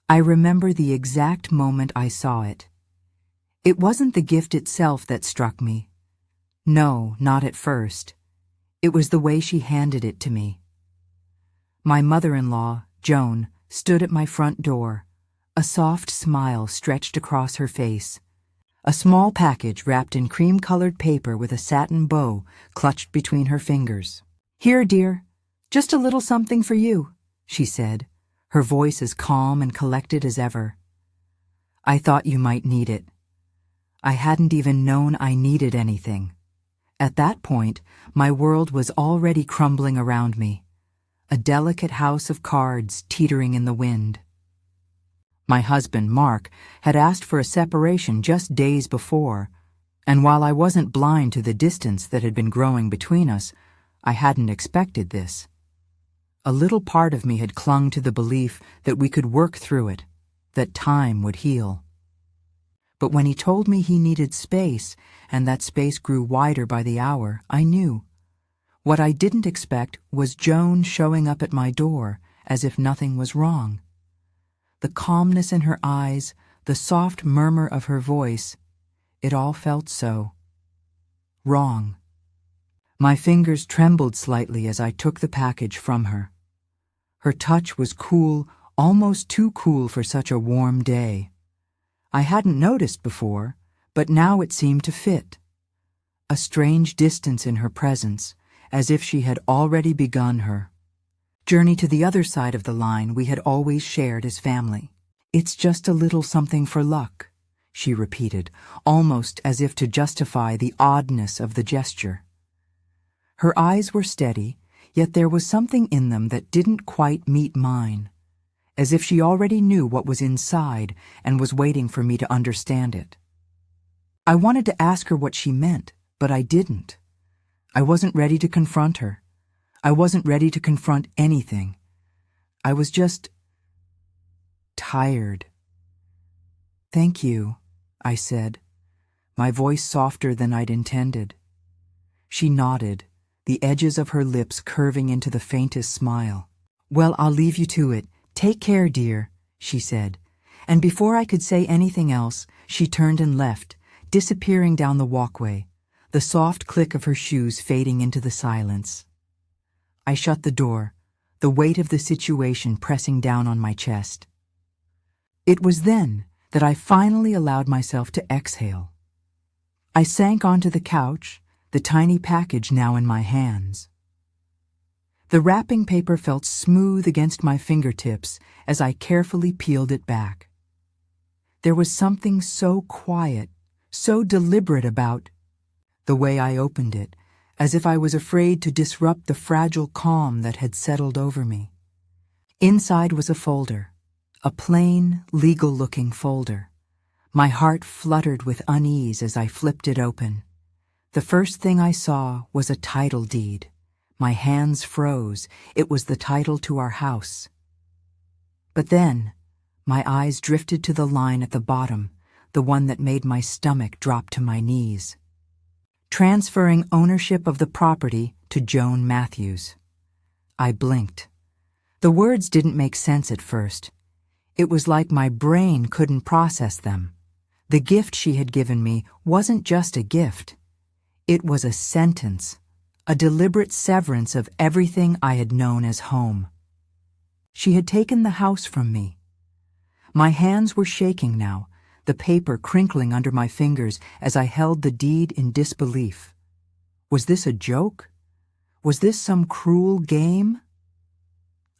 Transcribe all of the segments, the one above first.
I remember the exact moment I saw it. It wasn't the gift itself that struck me. No, not at first. It was the way she handed it to me. My mother-in-law, Joan, stood at my front door. A soft smile stretched across her face. A small package wrapped in cream-colored paper with a satin bow clutched between her fingers. "Here, dear, just a little something for you," she said, her voice as calm and collected as ever. "I thought you might need it." I hadn't even known I needed anything. At that point, my world was already crumbling around me, a delicate house of cards teetering in the wind. My husband, Mark, had asked for a separation just days before, and while I wasn't blind to the distance that had been growing between us, I hadn't expected this. A little part of me had clung to the belief that we could work through it, that time would heal. But when he told me he needed space, and that space grew wider by the hour, I knew. What I didn't expect was Joan showing up at my door as if nothing was wrong. The calmness in her eyes, the soft murmur of her voice, it all felt so wrong. My fingers trembled slightly as I took the package from her. Her touch was cool, almost too cool for such a warm day. I hadn't noticed before, but now it seemed to fit. A strange distance in her presence, as if she had already begun her journey to the other side of the line we had always shared as family. "It's just a little something for luck," she repeated, almost as if to justify the oddness of the gesture. Her eyes were steady, yet there was something in them that didn't quite meet mine, as if she already knew what was inside and was waiting for me to understand it. I wanted to ask her what she meant, but I didn't. I wasn't ready to confront her. I wasn't ready to confront anything. I was just tired. "Thank you," I said, my voice softer than I'd intended. She nodded, the edges of her lips curving into the faintest smile. "Well, I'll leave you to it. Take care, dear," she said, and before I could say anything else, she turned and left, disappearing down the walkway, the soft click of her shoes fading into the silence. I shut the door, the weight of the situation pressing down on my chest. It was then that I finally allowed myself to exhale. I sank onto the couch, the tiny package now in my hands. The wrapping paper felt smooth against my fingertips as I carefully peeled it back. There was something so quiet, so deliberate about the way I opened it, as if I was afraid to disrupt the fragile calm that had settled over me. Inside was a folder, a plain, legal-looking folder. My heart fluttered with unease as I flipped it open. The first thing I saw was a title deed. My hands froze. It was the title to our house. But then, my eyes drifted to the line at the bottom, the one that made my stomach drop to my knees. Transferring ownership of the property to Joan Matthews. I blinked. The words didn't make sense at first. It was like my brain couldn't process them. The gift she had given me wasn't just a gift. It was a sentence, a deliberate severance of everything I had known as home. She had taken the house from me. My hands were shaking now, the paper crinkling under my fingers as I held the deed in disbelief. Was this a joke? Was this some cruel game?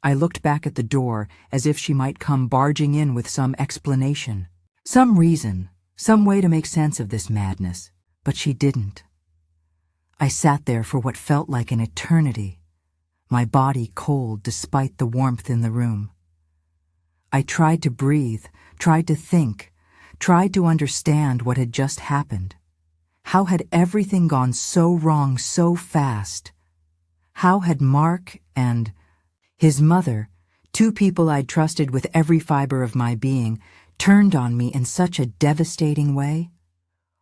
I looked back at the door as if she might come barging in with some explanation, some reason, some way to make sense of this madness, but she didn't. I sat there for what felt like an eternity, my body cold despite the warmth in the room. I tried to breathe, tried to think, tried to understand what had just happened. How had everything gone so wrong so fast? How had Mark and his mother, two people I'd trusted with every fiber of my being, turned on me in such a devastating way?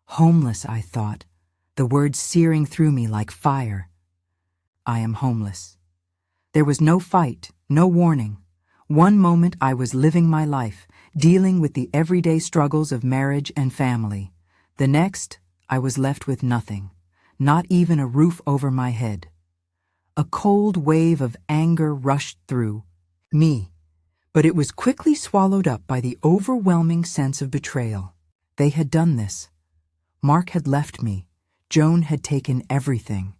Homeless, I thought, the words searing through me like fire. I am homeless. There was no fight, no warning. One moment I was living my life, dealing with the everyday struggles of marriage and family. The next, I was left with nothing, not even a roof over my head. A cold wave of anger rushed through me, but it was quickly swallowed up by the overwhelming sense of betrayal. They had done this. Mark had left me. Joan had taken everything.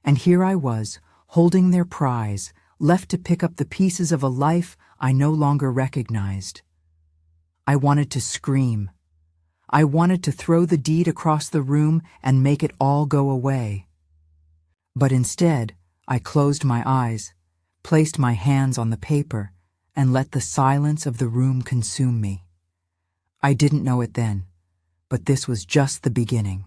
And here I was, holding their prize, left to pick up the pieces of a life I no longer recognized. I wanted to scream. I wanted to throw the deed across the room and make it all go away. But instead, I closed my eyes, placed my hands on the paper, and let the silence of the room consume me. I didn't know it then, but this was just the beginning.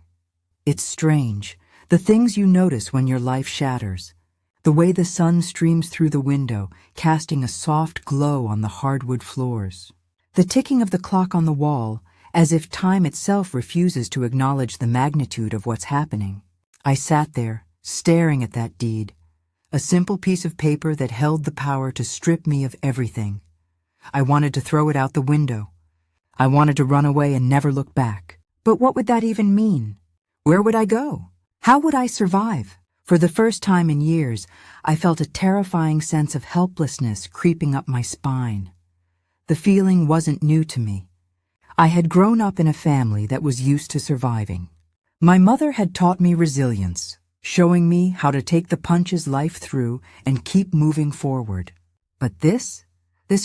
It's strange, the things you notice when your life shatters. The way the sun streams through the window, casting a soft glow on the hardwood floors. The ticking of the clock on the wall, as if time itself refuses to acknowledge the magnitude of what's happening. I sat there, staring at that deed, a simple piece of paper that held the power to strip me of everything. I wanted to throw it out the window. I wanted to run away and never look back. But what would that even mean? Where would I go? How would I survive? For the first time in years, I felt a terrifying sense of helplessness creeping up my spine. The feeling wasn't new to me. I had grown up in a family that was used to surviving. My mother had taught me resilience, showing me how to take the punches life threw and keep moving forward. But this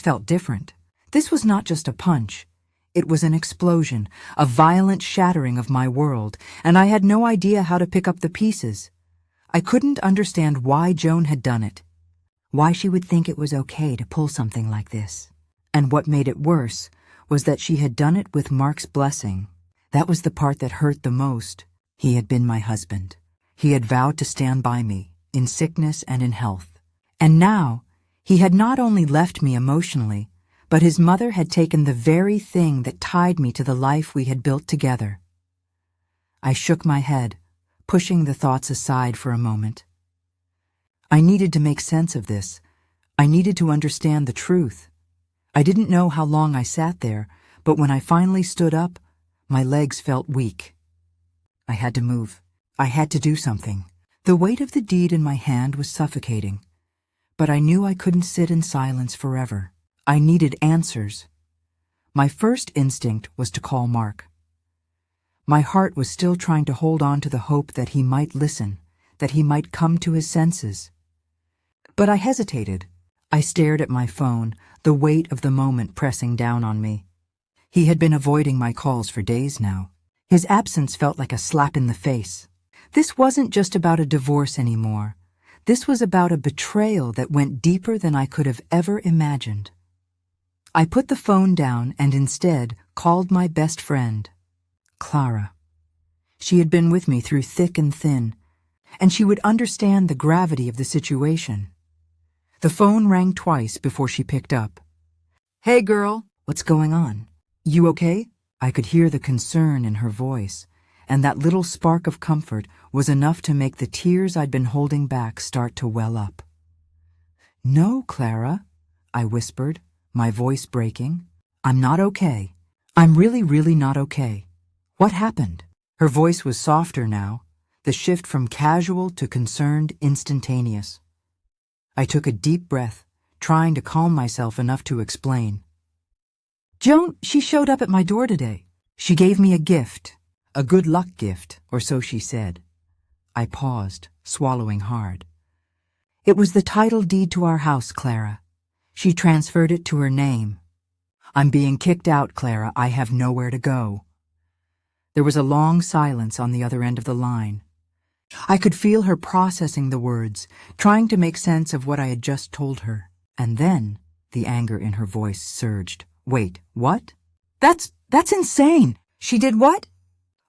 felt different. This was not just a punch. It was an explosion, a violent shattering of my world, and I had no idea how to pick up the pieces. I couldn't understand why Joan had done it, why she would think it was okay to pull something like this. And what made it worse was that she had done it with Mark's blessing. That was the part that hurt the most. He had been my husband. He had vowed to stand by me, in sickness and in health. And now, he had not only left me emotionally, but his mother had taken the very thing that tied me to the life we had built together. I shook my head, pushing the thoughts aside for a moment. I needed to make sense of this. I needed to understand the truth. I didn't know how long I sat there, but when I finally stood up, my legs felt weak. I had to move. I had to do something. The weight of the deed in my hand was suffocating, but I knew I couldn't sit in silence forever. I needed answers. My first instinct was to call Mark. My heart was still trying to hold on to the hope that he might listen, that he might come to his senses. But I hesitated. I stared at my phone, the weight of the moment pressing down on me. He had been avoiding my calls for days now. His absence felt like a slap in the face. This wasn't just about a divorce anymore. This was about a betrayal that went deeper than I could have ever imagined. I put the phone down and instead called my best friend, Clara. She had been with me through thick and thin, and she would understand the gravity of the situation. The phone rang twice before she picked up. "Hey, girl, what's going on? You okay?" I could hear the concern in her voice, and that little spark of comfort was enough to make the tears I'd been holding back start to well up. "No, Clara," I whispered, my voice breaking. "I'm not okay. I'm really not okay. What happened?" Her voice was softer now, the shift from casual to concerned instantaneous. I took a deep breath, trying to calm myself enough to explain. "Joan, she showed up at my door today. She gave me a gift, a good luck gift, or so she said." I paused, swallowing hard. "It was the title deed to our house, Clara. She transferred it to her name. I'm being kicked out, Clara. I have nowhere to go." There was a long silence on the other end of the line. I could feel her processing the words, trying to make sense of what I had just told her. And then the anger in her voice surged. "Wait, what? That's insane! She did what?"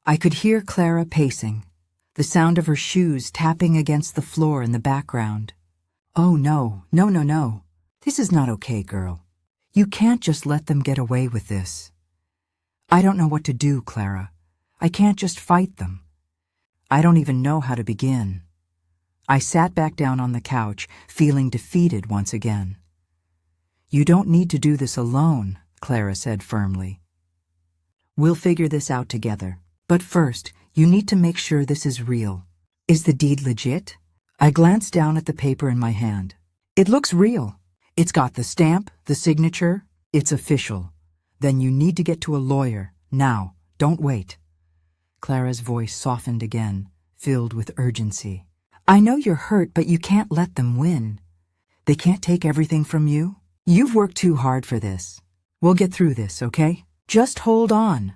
I could hear Clara pacing, the sound of her shoes tapping against the floor in the background. "Oh, no. This is not okay, girl. You can't just let them get away with this." "I don't know what to do, Clara. I can't just fight them. I don't even know how to begin." I sat back down on the couch, feeling defeated once again. You don't need to do this alone, Clara said firmly. We'll figure this out together. But first, you need to make sure this is real. Is the deed legit? I glanced down at the paper in my hand. It looks real. It's got the stamp, the signature. It's official. Then you need to get to a lawyer. Now, don't wait. Clara's voice softened again, filled with urgency. I know you're hurt, but you can't let them win. They can't take everything from you. You've worked too hard for this. We'll get through this, okay? Just hold on.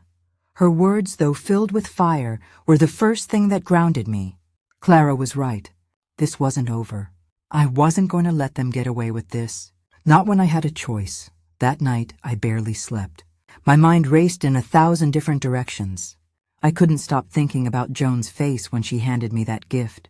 Her words, though filled with fire, were the first thing that grounded me. Clara was right. This wasn't over. I wasn't going to let them get away with this. Not when I had a choice. That night, I barely slept. My mind raced in 1,000 different directions. I couldn't stop thinking about Joan's face when she handed me that gift.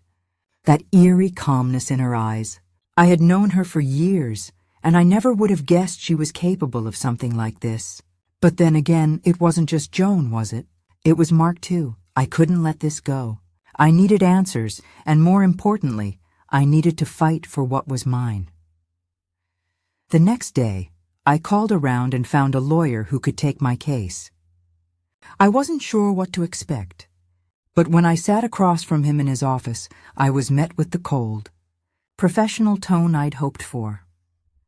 That eerie calmness in her eyes. I had known her for years, and I never would have guessed she was capable of something like this. But then again, it wasn't just Joan, was it? It was Mark too. I couldn't let this go. I needed answers, and more importantly, I needed to fight for what was mine. The next day, I called around and found a lawyer who could take my case. I wasn't sure what to expect, but when I sat across from him in his office, I was met with the cold, professional tone I'd hoped for.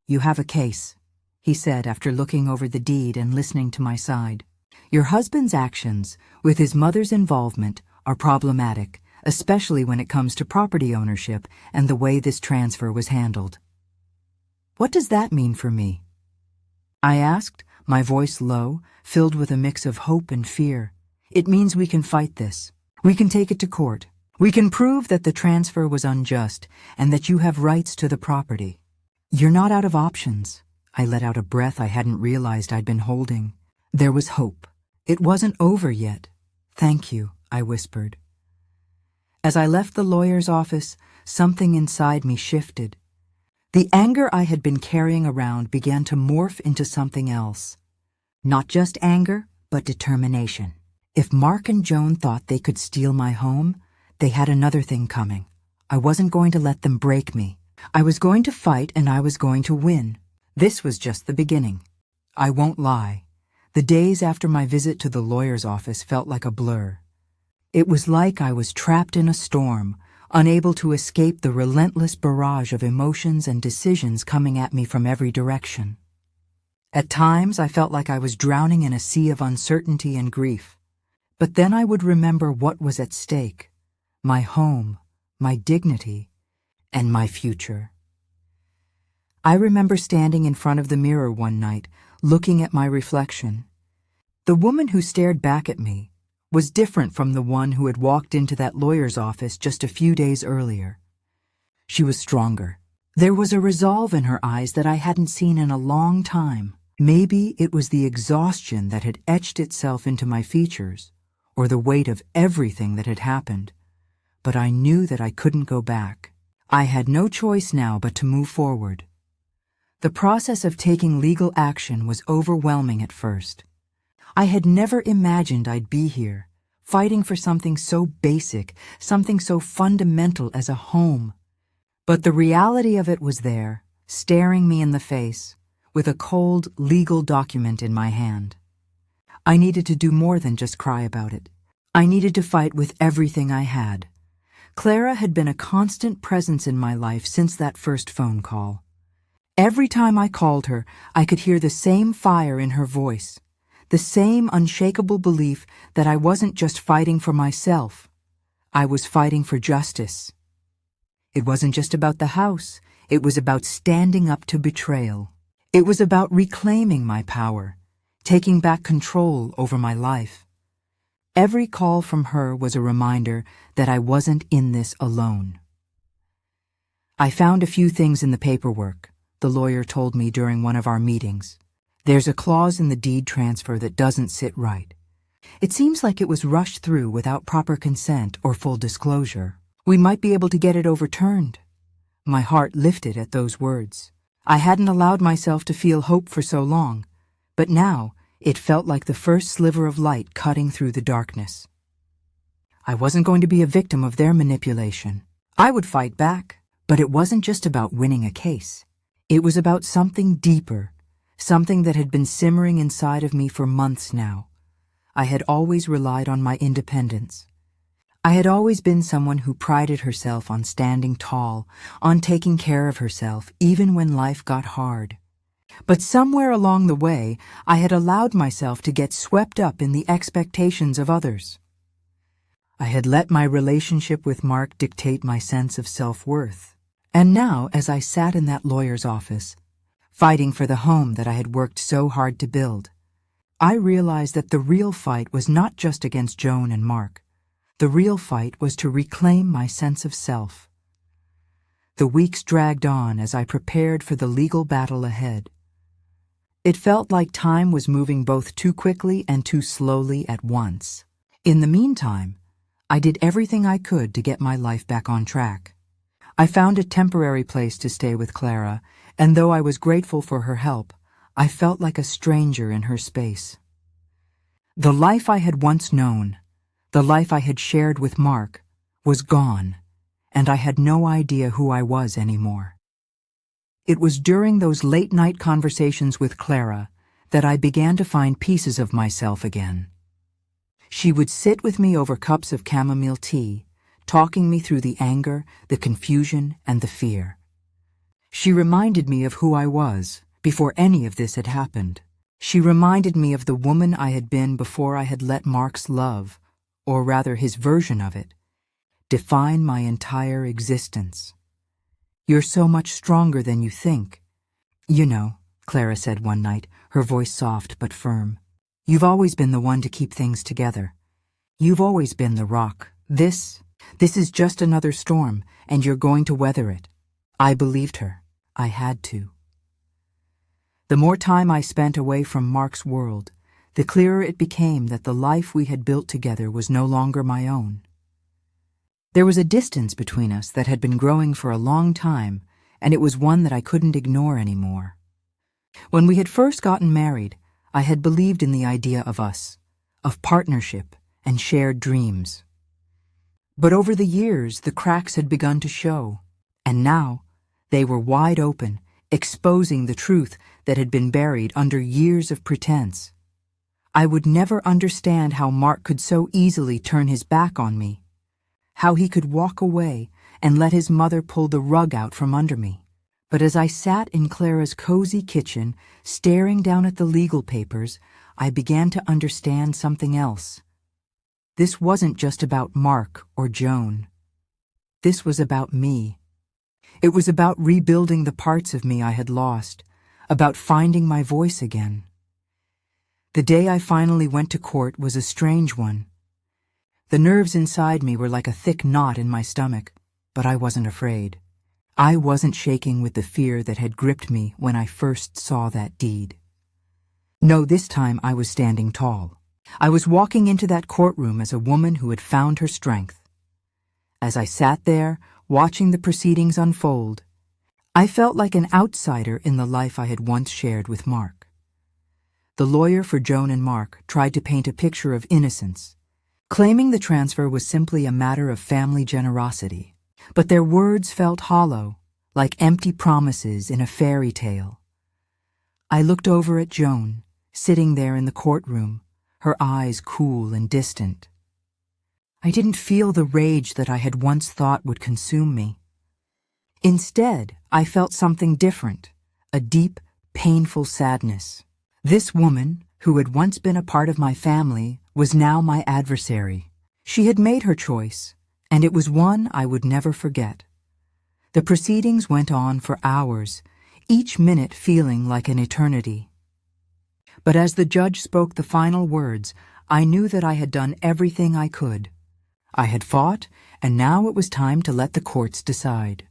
You have a case, he said after looking over the deed and listening to my side. Your husband's actions, with his mother's involvement, are problematic, especially when it comes to property ownership and the way this transfer was handled. What does that mean for me? I asked, my voice low, filled with a mix of hope and fear. It means we can fight this. We can take it to court. We can prove that the transfer was unjust and that you have rights to the property. You're not out of options. I let out a breath I hadn't realized I'd been holding. There was hope. It wasn't over yet. Thank you, I whispered. As I left the lawyer's office, something inside me shifted. The anger I had been carrying around began to morph into something else. Not just anger, but determination. If Mark and Joan thought they could steal my home, they had another thing coming. I wasn't going to let them break me. I was going to fight and I was going to win. This was just the beginning. I won't lie. The days after my visit to the lawyer's office felt like a blur. It was like I was trapped in a storm, unable to escape the relentless barrage of emotions and decisions coming at me from every direction. At times, I felt like I was drowning in a sea of uncertainty and grief. But then I would remember what was at stake: my home, my dignity, and my future. I remember standing in front of the mirror one night, looking at my reflection. The woman who stared back at me was different from the one who had walked into that lawyer's office just a few days earlier. She was stronger. There was a resolve in her eyes that I hadn't seen in a long time. Maybe it was the exhaustion that had etched itself into my features, or the weight of everything that had happened. But I knew that I couldn't go back. I had no choice now but to move forward. The process of taking legal action was overwhelming at first. I had never imagined I'd be here, fighting for something so basic, something so fundamental as a home. But the reality of it was there, staring me in the face, with a cold legal document in my hand. I needed to do more than just cry about it. I needed to fight with everything I had. Clara had been a constant presence in my life since that first phone call. Every time I called her, I could hear the same fire in her voice, the same unshakable belief that I wasn't just fighting for myself. I was fighting for justice. It wasn't just about the house. It was about standing up to betrayal. It was about reclaiming my power, taking back control over my life. Every call from her was a reminder that I wasn't in this alone. I found a few things in the paperwork, the lawyer told me during one of our meetings. There's a clause in the deed transfer that doesn't sit right. It seems like it was rushed through without proper consent or full disclosure. We might be able to get it overturned. My heart lifted at those words. I hadn't allowed myself to feel hope for so long, but now it felt like the first sliver of light cutting through the darkness. I wasn't going to be a victim of their manipulation. I would fight back, but it wasn't just about winning a case. It was about something deeper, something that had been simmering inside of me for months now. I had always relied on my independence. I had always been someone who prided herself on standing tall, on taking care of herself, even when life got hard. But somewhere along the way, I had allowed myself to get swept up in the expectations of others. I had let my relationship with Mark dictate my sense of self-worth. And now, as I sat in that lawyer's office, fighting for the home that I had worked so hard to build, I realized that the real fight was not just against Joan and Mark. The real fight was to reclaim my sense of self. The weeks dragged on as I prepared for the legal battle ahead. It felt like time was moving both too quickly and too slowly at once. In the meantime, I did everything I could to get my life back on track. I found a temporary place to stay with Clara, and though I was grateful for her help, I felt like a stranger in her space. The life I had once known, the life I had shared with Mark, was gone, and I had no idea who I was anymore. It was during those late-night conversations with Clara that I began to find pieces of myself again. She would sit with me over cups of chamomile tea, talking me through the anger, the confusion, and the fear. She reminded me of who I was before any of this had happened. She reminded me of the woman I had been before I had let Mark's love, or rather his version of it, define my entire existence. "You're so much stronger than you think. You know," Clara said one night, her voice soft but firm. "You've always been the one to keep things together. You've always been the rock. This is just another storm, and you're going to weather it." I believed her. I had to. The more time I spent away from Mark's world, the clearer it became that the life we had built together was no longer my own. There was a distance between us that had been growing for a long time, and it was one that I couldn't ignore anymore. When we had first gotten married, I had believed in the idea of us, of partnership and shared dreams. But over the years, the cracks had begun to show, and now they were wide open, exposing the truth that had been buried under years of pretense. I would never understand how Mark could so easily turn his back on me, how he could walk away and let his mother pull the rug out from under me. But as I sat in Clara's cozy kitchen, staring down at the legal papers, I began to understand something else. This wasn't just about Mark or Joan. This was about me. It was about rebuilding the parts of me I had lost, about finding my voice again. The day I finally went to court was a strange one. The nerves inside me were like a thick knot in my stomach, but I wasn't afraid. I wasn't shaking with the fear that had gripped me when I first saw that deed. No, this time I was standing tall. I was walking into that courtroom as a woman who had found her strength. As I sat there, watching the proceedings unfold, I felt like an outsider in the life I had once shared with Mark. The lawyer for Joan and Mark tried to paint a picture of innocence, claiming the transfer was simply a matter of family generosity. But their words felt hollow, like empty promises in a fairy tale. I looked over at Joan, sitting there in the courtroom, her eyes cool and distant. I didn't feel the rage that I had once thought would consume me. Instead, I felt something different, a deep, painful sadness. This woman, who had once been a part of my family, was now my adversary. She had made her choice, and it was one I would never forget. The proceedings went on for hours, each minute feeling like an eternity. But as the judge spoke the final words, I knew that I had done everything I could. I had fought, and now it was time to let the courts decide.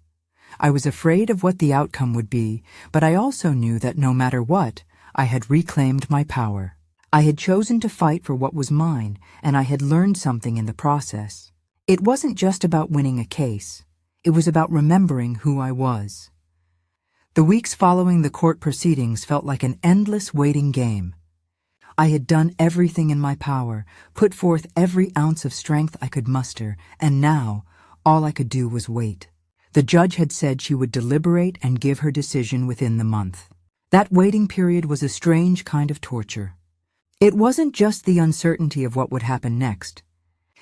I was afraid of what the outcome would be, but I also knew that no matter what, I had reclaimed my power. I had chosen to fight for what was mine, and I had learned something in the process. It wasn't just about winning a case. It was about remembering who I was. The weeks following the court proceedings felt like an endless waiting game. I had done everything in my power, put forth every ounce of strength I could muster, and now all I could do was wait. The judge had said she would deliberate and give her decision within the month. That waiting period was a strange kind of torture. It wasn't just the uncertainty of what would happen next.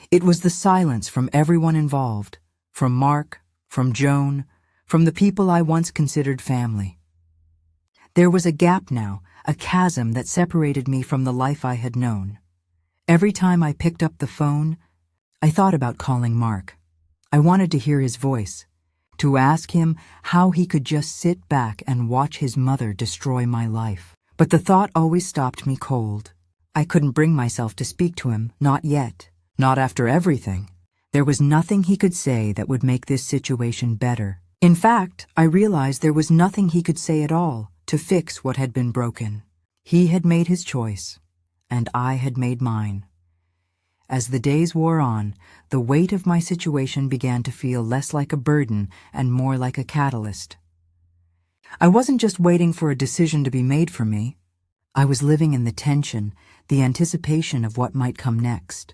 It was the silence from everyone involved, from Mark, from Joan, from the people I once considered family. There was a gap now, a chasm that separated me from the life I had known. Every time I picked up the phone, I thought about calling Mark. I wanted to hear his voice, to ask him how he could just sit back and watch his mother destroy my life. But the thought always stopped me cold. I couldn't bring myself to speak to him, not yet, not after everything. There was nothing he could say that would make this situation better. In fact, I realized there was nothing he could say at all to fix what had been broken. He had made his choice, and I had made mine. As the days wore on, the weight of my situation began to feel less like a burden and more like a catalyst. I wasn't just waiting for a decision to be made for me. I was living in the tension, the anticipation of what might come next.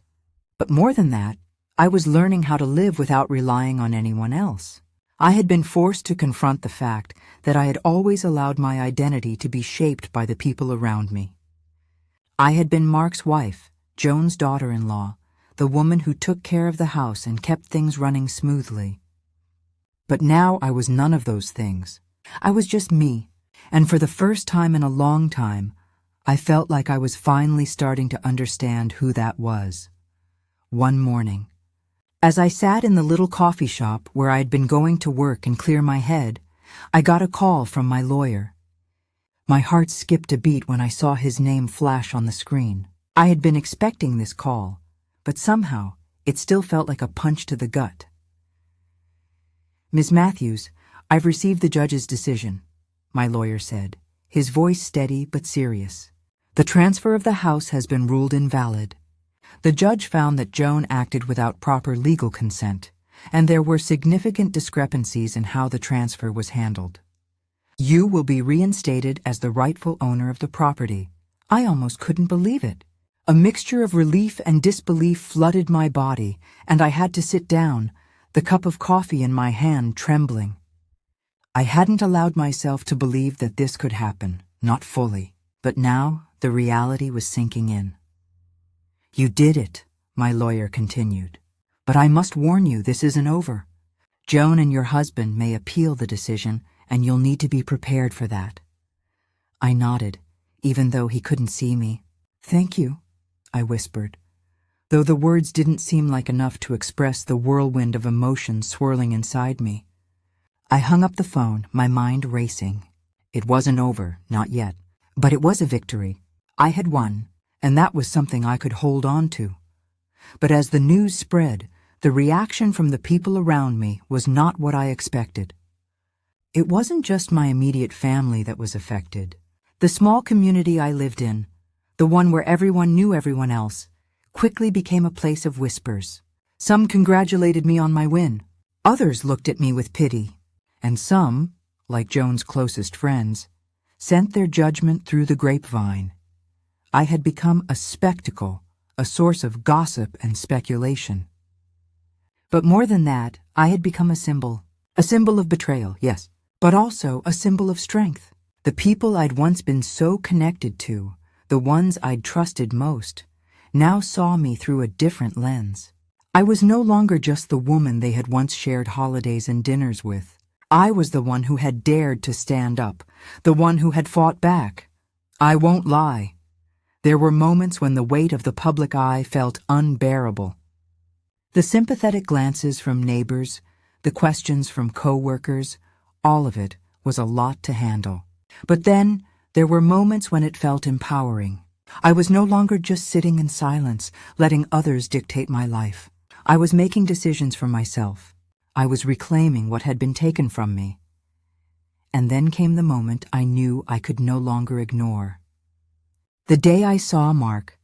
But more than that, I was learning how to live without relying on anyone else. I had been forced to confront the fact that I had always allowed my identity to be shaped by the people around me. I had been Mark's wife, Joan's daughter-in-law, the woman who took care of the house and kept things running smoothly. But now I was none of those things. I was just me, and for the first time in a long time, I felt like I was finally starting to understand who that was. One morning, as I sat in the little coffee shop where I had been going to work and clear my head, I got a call from my lawyer. My heart skipped a beat when I saw his name flash on the screen. I had been expecting this call, but somehow it still felt like a punch to the gut. "Ms. Matthews, I've received the judge's decision," my lawyer said, his voice steady but serious. "The transfer of the house has been ruled invalid. The judge found that Joan acted without proper legal consent, and there were significant discrepancies in how the transfer was handled. You will be reinstated as the rightful owner of the property." I almost couldn't believe it. A mixture of relief and disbelief flooded my body, and I had to sit down, the cup of coffee in my hand trembling. I hadn't allowed myself to believe that this could happen, not fully, but now the reality was sinking in. "You did it," my lawyer continued. "But I must warn you, this isn't over. Joan and your husband may appeal the decision, and you'll need to be prepared for that." I nodded, even though he couldn't see me. "Thank you," I whispered, though the words didn't seem like enough to express the whirlwind of emotion swirling inside me. I hung up the phone, my mind racing. It wasn't over, not yet, but it was a victory. I had won, and that was something I could hold on to. But as the news spread, the reaction from the people around me was not what I expected. It wasn't just my immediate family that was affected. The small community I lived in, the one where everyone knew everyone else, quickly became a place of whispers. Some congratulated me on my win. Others looked at me with pity. And some, like Joan's closest friends, sent their judgment through the grapevine. I had become a spectacle, a source of gossip and speculation. But more than that, I had become a symbol of betrayal, yes, but also a symbol of strength. The people I'd once been so connected to, the ones I'd trusted most, now saw me through a different lens. I was no longer just the woman they had once shared holidays and dinners with. I was the one who had dared to stand up, the one who had fought back. I won't lie. There were moments when the weight of the public eye felt unbearable. The sympathetic glances from neighbors, the questions from co-workers, all of it was a lot to handle. But then there were moments when it felt empowering. I was no longer just sitting in silence, letting others dictate my life. I was making decisions for myself. I was reclaiming what had been taken from me. And then came the moment I knew I could no longer ignore. The day I saw Mark,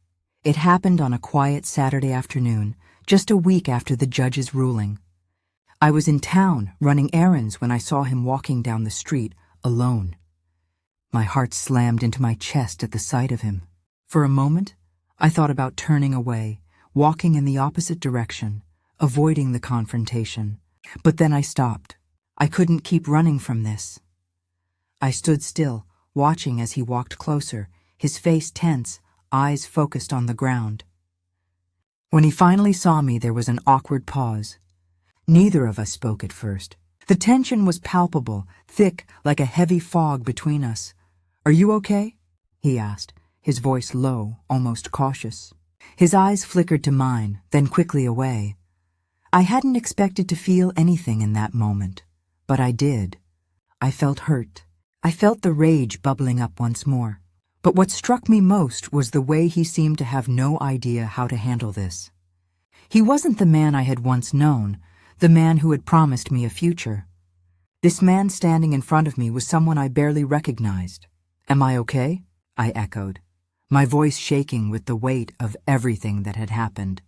it happened on a quiet Saturday afternoon, just a week after the judge's ruling. I was in town running errands when I saw him walking down the street, alone. My heart slammed into my chest at the sight of him. For a moment, I thought about turning away, walking in the opposite direction, avoiding the confrontation. But then I stopped. I couldn't keep running from this. I stood still, watching as he walked closer, his face tense, eyes focused on the ground. When he finally saw me, there was an awkward pause. Neither of us spoke at first. The tension was palpable, thick like a heavy fog between us. "Are you okay?" he asked, his voice low, almost cautious. His eyes flickered to mine, then quickly away. I hadn't expected to feel anything in that moment, but I did. I felt hurt. I felt the rage bubbling up once more. But what struck me most was the way he seemed to have no idea how to handle this. He wasn't the man I had once known, the man who had promised me a future. This man standing in front of me was someone I barely recognized. "Am I okay?" I echoed, my voice shaking with the weight of everything that had happened.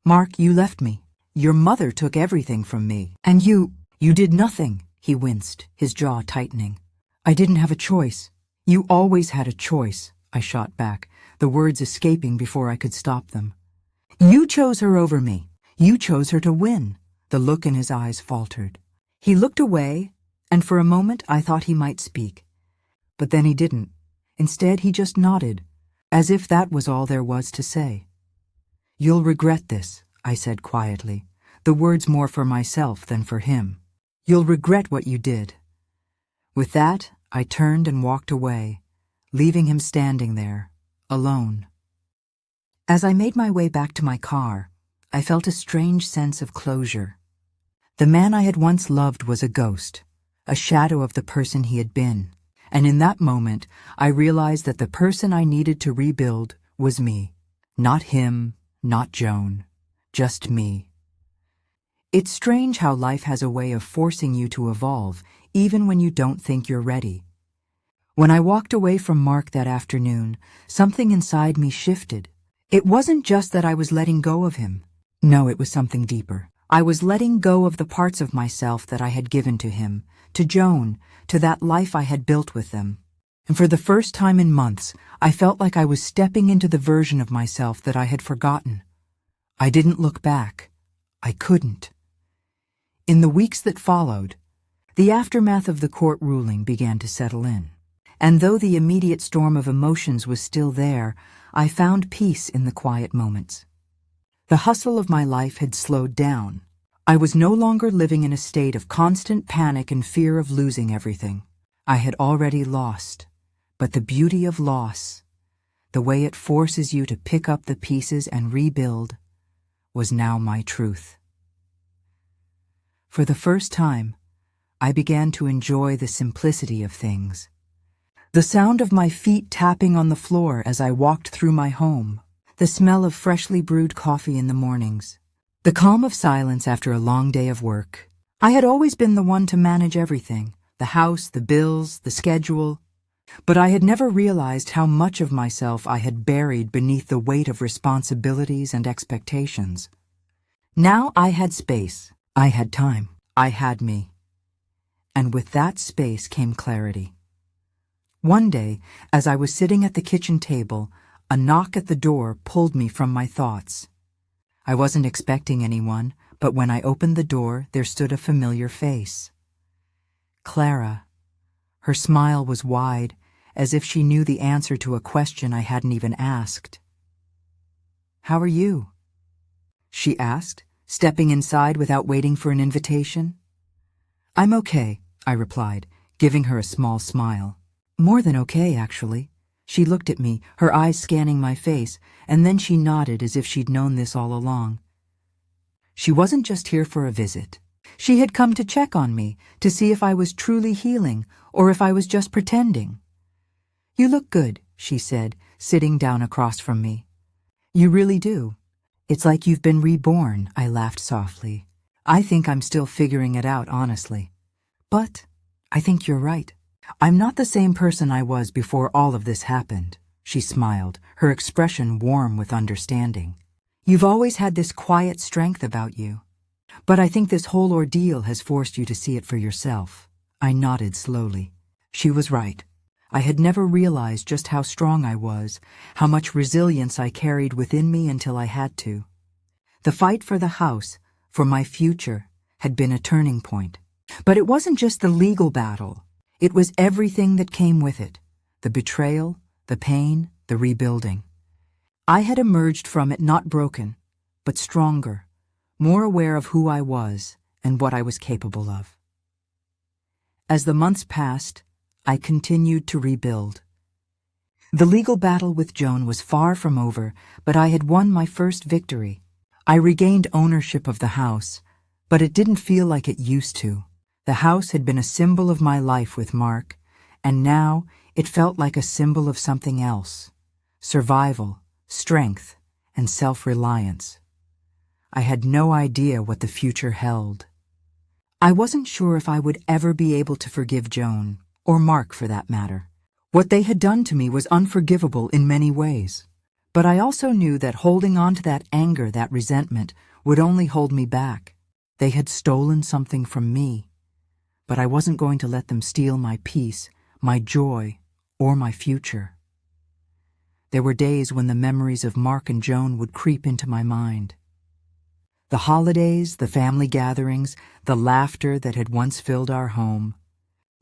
"Mark, you left me. Your mother took everything from me. And you did nothing," he winced, his jaw tightening. "I didn't have a choice." "You always had a choice," I shot back, the words escaping before I could stop them. "You chose her over me. You chose her to win." The look in his eyes faltered. He looked away, and for a moment I thought he might speak. But then he didn't. Instead, he just nodded, as if that was all there was to say. "You'll regret this," I said quietly, the words more for myself than for him. "You'll regret what you did." With that, I turned and walked away, leaving him standing there, alone. As I made my way back to my car, I felt a strange sense of closure. The man I had once loved was a ghost, a shadow of the person he had been, and in that moment I realized that the person I needed to rebuild was me. Not him, not Joan, just me. It's strange how life has a way of forcing you to evolve, even when you don't think you're ready. When I walked away from Mark that afternoon, something inside me shifted. It wasn't just that I was letting go of him. No, it was something deeper. I was letting go of the parts of myself that I had given to him, to Joan, to that life I had built with them. And for the first time in months, I felt like I was stepping into the version of myself that I had forgotten. I didn't look back. I couldn't. In the weeks that followed, the aftermath of the court ruling began to settle in. And though the immediate storm of emotions was still there, I found peace in the quiet moments. The hustle of my life had slowed down. I was no longer living in a state of constant panic and fear of losing everything. I had already lost. But the beauty of loss, the way it forces you to pick up the pieces and rebuild, was now my truth. For the first time, I began to enjoy the simplicity of things. The sound of my feet tapping on the floor as I walked through my home, the smell of freshly brewed coffee in the mornings, the calm of silence after a long day of work. I had always been the one to manage everything, the house, the bills, the schedule, but I had never realized how much of myself I had buried beneath the weight of responsibilities and expectations. Now I had space, I had time, I had me. And with that space came clarity. One day, as I was sitting at the kitchen table, a knock at the door pulled me from my thoughts. I wasn't expecting anyone, but when I opened the door, there stood a familiar face. Clara. Her smile was wide, as if she knew the answer to a question I hadn't even asked. "How are you?" she asked, stepping inside without waiting for an invitation. "I'm okay," I replied, giving her a small smile. "More than okay, actually." She looked at me, her eyes scanning my face, and then she nodded as if she'd known this all along. She wasn't just here for a visit. She had come to check on me, to see if I was truly healing, or if I was just pretending. "You look good," she said, sitting down across from me. "You really do. It's like you've been reborn," I laughed softly. "I think I'm still figuring it out, honestly. But I think you're right. I'm not the same person I was before all of this happened." She smiled, her expression warm with understanding. "You've always had this quiet strength about you. But I think this whole ordeal has forced you to see it for yourself." I nodded slowly. She was right. I had never realized just how strong I was, how much resilience I carried within me until I had to. The fight for the house, for my future, had been a turning point. But it wasn't just the legal battle. It was everything that came with it. The betrayal, the pain, the rebuilding. I had emerged from it not broken, but stronger, more aware of who I was and what I was capable of. As the months passed, I continued to rebuild. The legal battle with Joan was far from over, but I had won my first victory. I regained ownership of the house, but it didn't feel like it used to. The house had been a symbol of my life with Mark, and now it felt like a symbol of something else: survival, strength, and self-reliance. I had no idea what the future held. I wasn't sure if I would ever be able to forgive Joan, or Mark for that matter. What they had done to me was unforgivable in many ways. But I also knew that holding on to that anger, that resentment, would only hold me back. They had stolen something from me, but I wasn't going to let them steal my peace, my joy, or my future. There were days when the memories of Mark and Joan would creep into my mind. The holidays, the family gatherings, the laughter that had once filled our home.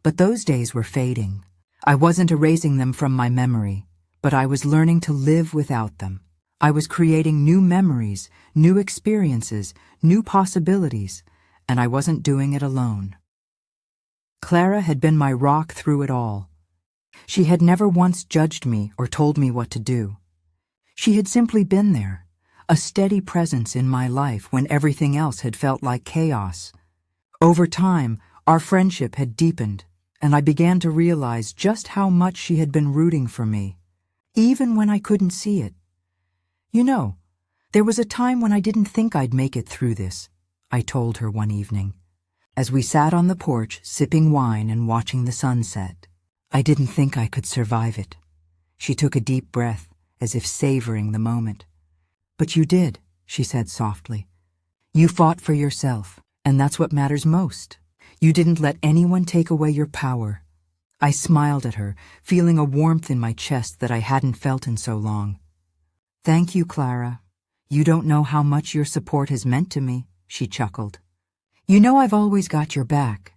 But those days were fading. I wasn't erasing them from my memory, but I was learning to live without them. I was creating new memories, new experiences, new possibilities, and I wasn't doing it alone. Clara had been my rock through it all. She had never once judged me or told me what to do. She had simply been there, a steady presence in my life when everything else had felt like chaos. Over time, our friendship had deepened, and I began to realize just how much she had been rooting for me, even when I couldn't see it. "You know, there was a time when I didn't think I'd make it through this," I told her one evening, as we sat on the porch sipping wine and watching the sunset. "I didn't think I could survive it." She took a deep breath, as if savoring the moment. "But you did," she said softly. "You fought for yourself, and that's what matters most. You didn't let anyone take away your power." I smiled at her, feeling a warmth in my chest that I hadn't felt in so long. "Thank you, Clara. You don't know how much your support has meant to me," she chuckled. "You know I've always got your back.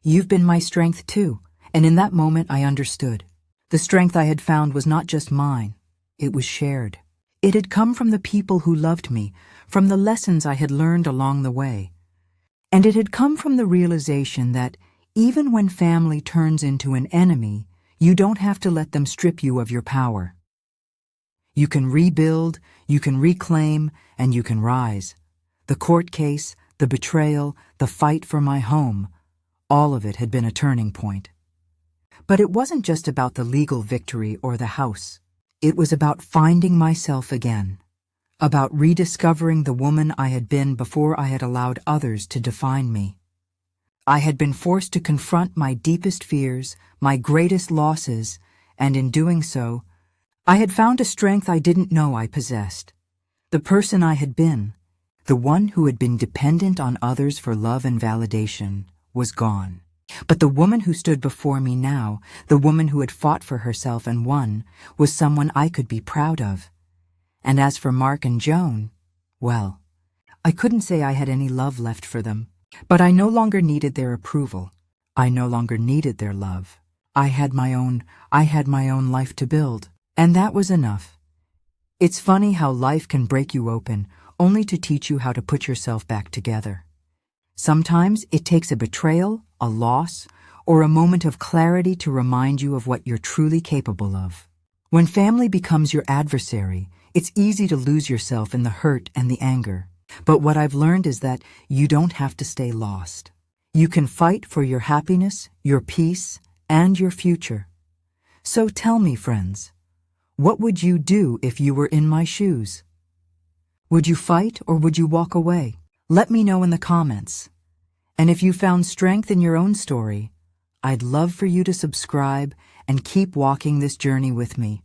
You've been my strength too," and in that moment I understood. The strength I had found was not just mine, it was shared. It had come from the people who loved me, from the lessons I had learned along the way. And it had come from the realization that even when family turns into an enemy, you don't have to let them strip you of your power. You can rebuild, you can reclaim, and you can rise. The court case, the betrayal, the fight for my home, all of it had been a turning point. But it wasn't just about the legal victory or the house. It was about finding myself again, about rediscovering the woman I had been before I had allowed others to define me. I had been forced to confront my deepest fears, my greatest losses, and in doing so, I had found a strength I didn't know I possessed. The person I had been, the one who had been dependent on others for love and validation, was gone. But the woman who stood before me now, the woman who had fought for herself and won, was someone I could be proud of. And as for Mark and Joan, well, I couldn't say I had any love left for them. But I no longer needed their approval. I no longer needed their love. I had my own life to build, and that was enough. It's funny how life can break you open, only to teach you how to put yourself back together. Sometimes it takes a betrayal, a loss, or a moment of clarity to remind you of what you're truly capable of. When family becomes your adversary, it's easy to lose yourself in the hurt and the anger. But what I've learned is that you don't have to stay lost. You can fight for your happiness, your peace, and your future. So tell me, friends, what would you do if you were in my shoes? Would you fight or would you walk away? Let me know in the comments. And if you found strength in your own story, I'd love for you to subscribe and keep walking this journey with me.